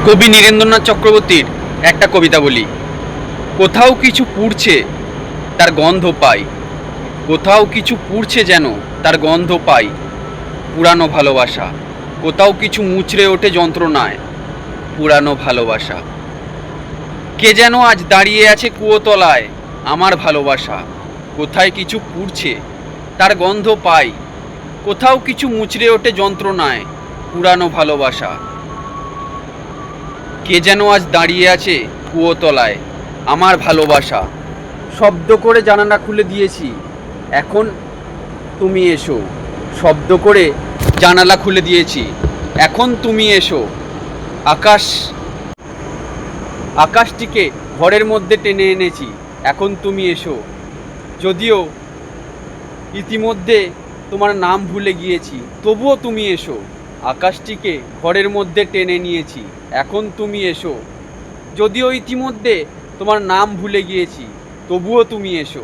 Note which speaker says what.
Speaker 1: কবি নীরেন্দ্রনাথ চক্রবর্তীর একটা কবিতা বলি। কোথাও কিছু পুড়ছে, তার গন্ধ পাই। কোথাও কিছু পুড়ছে যেন, তার গন্ধ পাই। পুরানো ভালোবাসা। কোথাও কিছু মুচড়ে ওঠে যন্ত্রণায়। পুরানো ভালোবাসা। কে যেন আজ দাঁড়িয়ে আছে কুয়োতলায়। আমার ভালোবাসা। কোথায় কিছু পুড়ছে, তার গন্ধ পাই। কোথাও কিছু মুচড়ে ওঠে যন্ত্রণায়। পুরানো ভালোবাসা। কে যেন আজ দাঁড়িয়ে আছে কুয়োতলায়। আমার ভালোবাসা। শব্দ করে জানালা খুলে দিয়েছি, এখন তুমি এসো। শব্দ করে জানালা খুলে দিয়েছি, এখন তুমি এসো। আকাশ আকাশটিকে ঘরের মধ্যে টেনে এনেছি, এখন তুমি এসো। যদিও ইতিমধ্যে তোমার নাম ভুলে গিয়েছি, তবুও তুমি এসো। আকাশটিকে ঘরের মধ্যে টেনে নিয়েছি, এখন তুমি এসো। যদিও ইতিমধ্যে তোমার নাম ভুলে গিয়েছি, তবুও তুমি এসো।